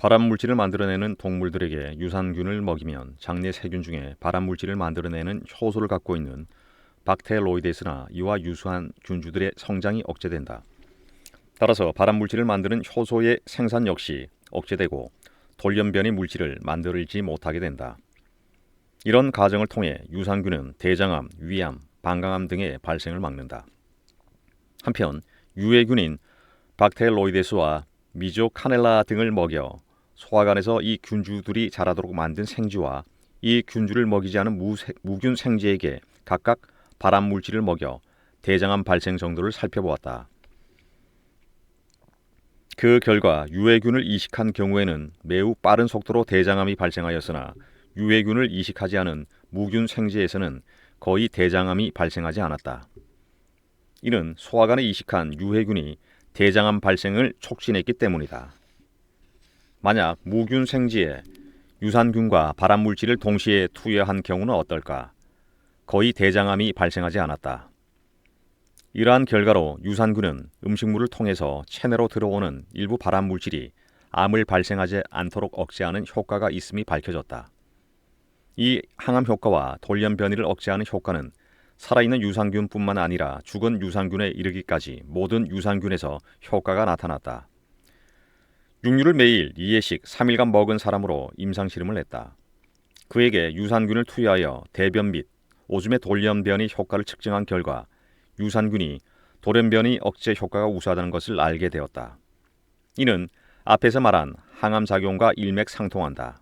발암물질을 만들어내는 동물들에게 유산균을 먹이면 장내 세균 중에 발암물질을 만들어내는 효소를 갖고 있는 박테로이데스나 이와 유사한 균주들의 성장이 억제된다. 따라서 발암물질을 만드는 효소의 생산 역시 억제되고 돌연변이 물질을 만들지 못하게 된다. 이런 과정을 통해 유산균은 대장암, 위암, 방광암 등의 발생을 막는다. 한편 유해균인 박테로이데스와 미조카넬라 등을 먹여 소화관에서 이 균주들이 자라도록 만든 생쥐와 이 균주를 먹이지 않은 무균 생쥐에게 각각 발암물질을 먹여 대장암 발생 정도를 살펴보았다. 그 결과 유해균을 이식한 경우에는 매우 빠른 속도로 대장암이 발생하였으나 유해균을 이식하지 않은 무균 생쥐에서는 거의 대장암이 발생하지 않았다. 이는 소화관에 이식한 유해균이 대장암 발생을 촉진했기 때문이다. 만약 무균 생쥐에 유산균과 발암물질을 동시에 투여한 경우는 어떨까? 거의 대장암이 발생하지 않았다. 이러한 결과로 유산균은 음식물을 통해서 체내로 들어오는 일부 발암물질이 암을 발생하지 않도록 억제하는 효과가 있음이 밝혀졌다. 이 항암 효과와 돌연변이를 억제하는 효과는 살아있는 유산균뿐만 아니라 죽은 유산균에 이르기까지 모든 유산균에서 효과가 나타났다. 육류를 매일 2회씩 3일간 먹은 사람으로 임상실험을 했다. 그에게 유산균을 투여하여 대변 및 오줌의 돌연변이 효과를 측정한 결과 유산균이 돌연변이 억제 효과가 우수하다는 것을 알게 되었다. 이는 앞에서 말한 항암작용과 일맥상통한다.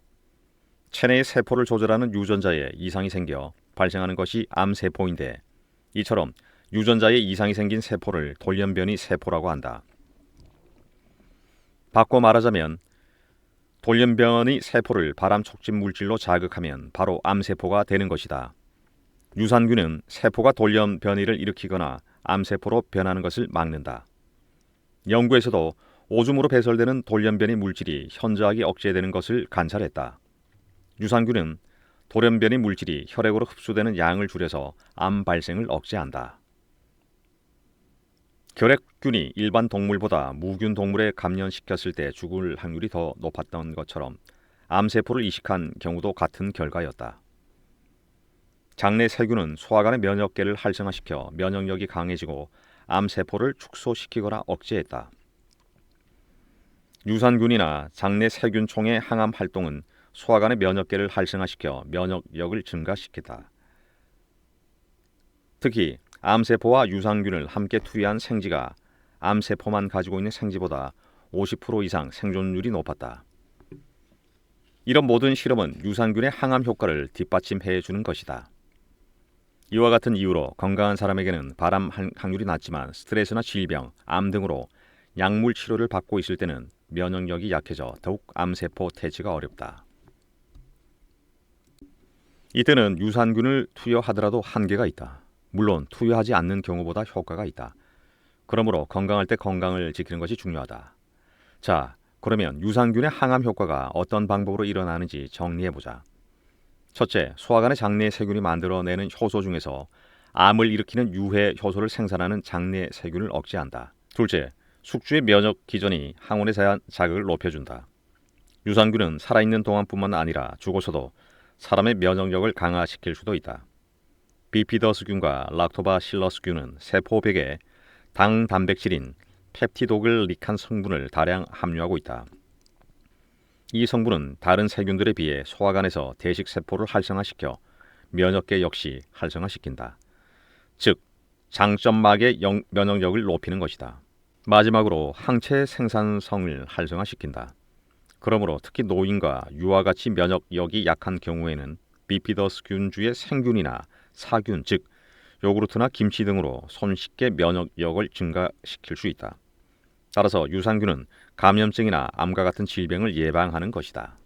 체내의 세포를 조절하는 유전자에 이상이 생겨 발생하는 것이 암세포인데 이처럼 유전자에 이상이 생긴 세포를 돌연변이 세포라고 한다. 바꿔 말하자면 돌연변이 세포를 발암 촉진 물질로 자극하면 바로 암세포가 되는 것이다. 유산균은 세포가 돌연변이를 일으키거나 암세포로 변하는 것을 막는다. 연구에서도 오줌으로 배설되는 돌연변이 물질이 현저하게 억제되는 것을 관찰했다. 유산균은 돌연변이 물질이 혈액으로 흡수되는 양을 줄여서 암 발생을 억제한다. 결핵균이 일반 동물보다 무균 동물에 감염시켰을 때 죽을 확률이 더 높았던 것처럼 암세포를 이식한 경우도 같은 결과였다. 장내 세균은 소화관의 면역계를 활성화시켜 면역력이 강해지고 암세포를 축소시키거나 억제했다. 유산균이나 장내 세균총의 항암 활동은 소화관의 면역계를 활성화시켜 면역력을 증가시켰다. 특히 암세포와 유산균을 함께 투여한 생쥐가 암세포만 가지고 있는 생쥐보다 50% 이상 생존율이 높았다. 이런 모든 실험은 유산균의 항암 효과를 뒷받침해 주는 것이다. 이와 같은 이유로 건강한 사람에게는 발암 확률이 낮지만 스트레스나 질병, 암 등으로 약물 치료를 받고 있을 때는 면역력이 약해져 더욱 암세포 퇴치가 어렵다. 이때는 유산균을 투여하더라도 한계가 있다. 물론 투여하지 않는 경우보다 효과가 있다. 그러므로 건강할 때 건강을 지키는 것이 중요하다. 자, 그러면 유산균의 항암 효과가 어떤 방법으로 일어나는지 정리해보자. 첫째, 소화관의 장내 세균이 만들어내는 효소 중에서 암을 일으키는 유해 효소를 생산하는 장내 세균을 억제한다. 둘째, 숙주의 면역 기전이 항원의 자극을 높여준다. 유산균은 살아있는 동안뿐만 아니라 죽어서도 사람의 면역력을 강화시킬 수도 있다. 비피더스균과 락토바실러스균은 세포벽에 당 단백질인 펩티도글리칸 성분을 다량 함유하고 있다. 이 성분은 다른 세균들에 비해 소화관에서 대식 세포를 활성화시켜 면역계 역시 활성화시킨다. 즉, 장점막의 면역력을 높이는 것이다. 마지막으로 항체 생산성을 활성화시킨다. 그러므로 특히 노인과 유아 같이 면역력이 약한 경우에는 비피더스균주의 생균이나 사균, 즉 요구르트나 김치 등으로 손쉽게 면역력을 증가시킬 수 있다. 따라서 유산균은 감염증이나 암과 같은 질병을 예방하는 것이다.